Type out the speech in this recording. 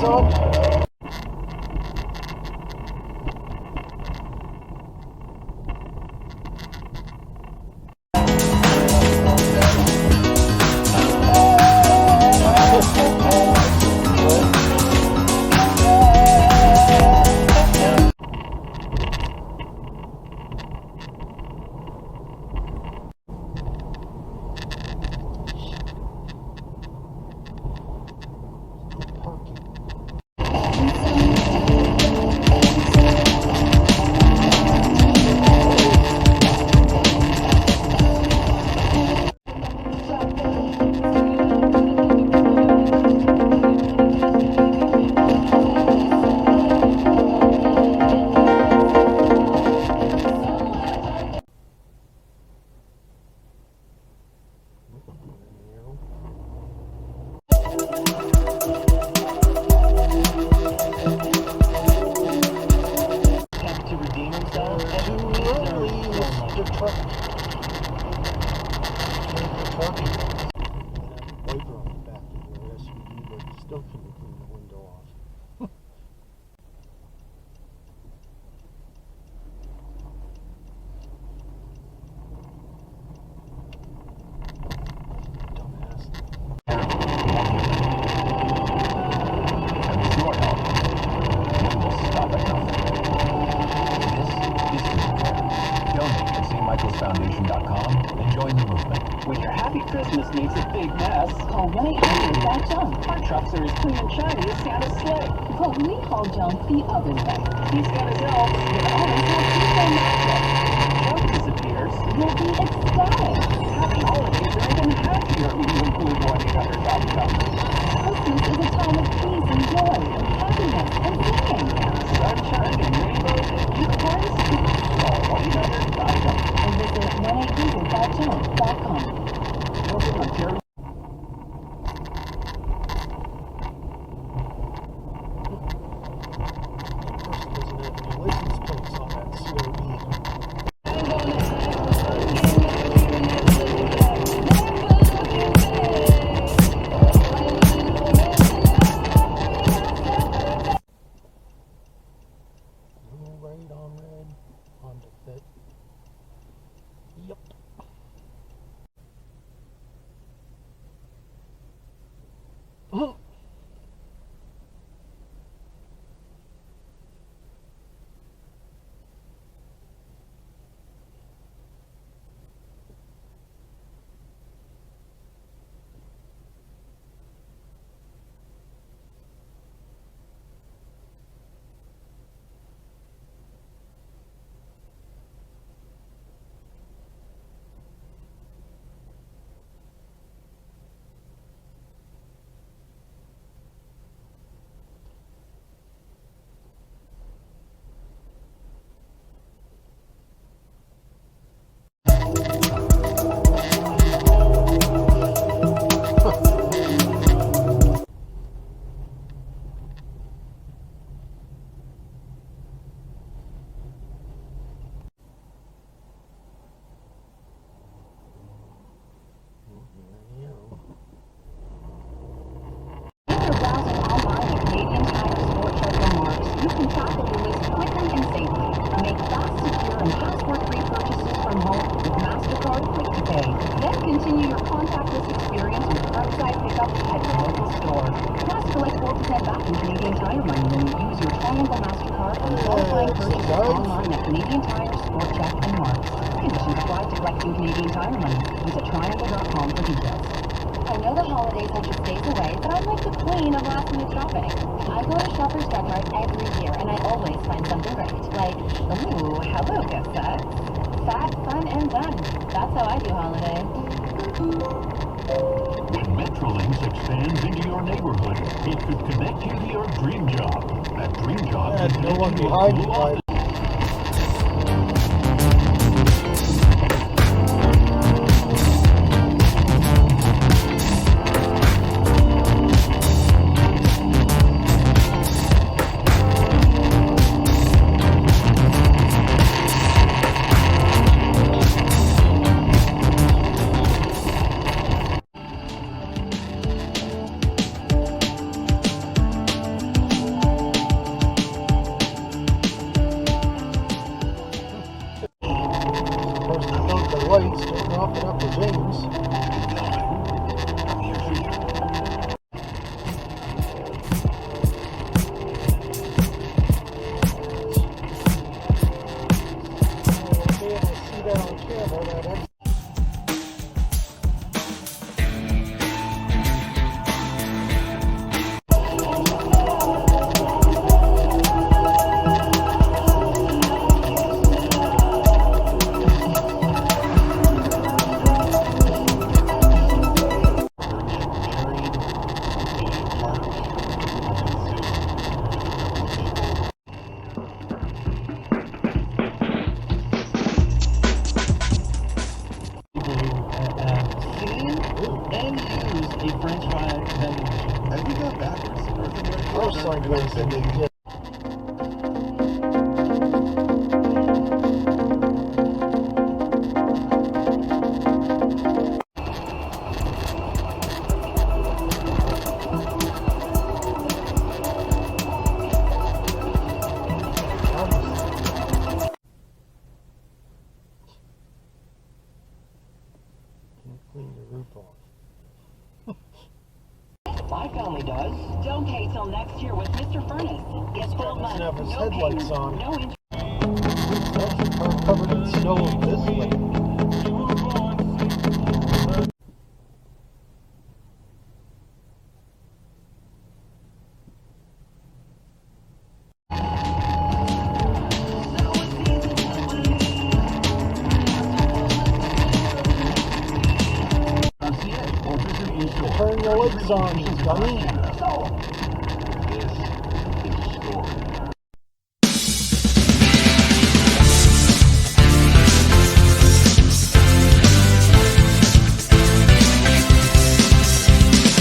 son. Foundation.com and join the movement. When your happy Christmas needs a big mess, call 1-800-DASHCAM. Our trucks are as clean and shiny as Santa's sleigh. But we haul junk the other way. He's got his elves that always have people magic. When junk disappears, You'll be ecstatic. happy holidays are even happier when you include 1-800-DASHCAM. Christmas is a time of peace and joy and happiness and singing. Sunshine and rainbows and unicorns. Call 1-800-DASHCAM. And visit 1-800-DASHCAM.com. Northern Ontario. Continue your contactless experience with curbside pickup at your local store. Plus, collect 4% back in Canadian Tire money when you use your Triangle MasterCard on qualifying purchases online at Canadian Tire, Sport Check, and Marks. Conditions apply to collecting Canadian Tire money. Visit triangle.com for details. I know the holidays are just days away, but I'm like the queen of last-minute shopping. I go to Shoppers Drug Mart every year, and I always find something great. Like, ooh, hello, gift sets. Fat, fun, and done. That's how I do holidays. When Metrolinx expands into your neighborhood, it could connect you to your dream job. That dream job could no one connect you to a behind cool you, office. plates, don't drop it up to James. And use a French fry vending machine. I think that backwards. First like this, and then get clean your roof off. My family does. Don't pay till next year with Mr. Furnace. It's 12 months. Doesn't have his No headlights payment, on. no interest. That's a car covered in snow this late. Or visit in-store. Turn your lights on, dummy. So,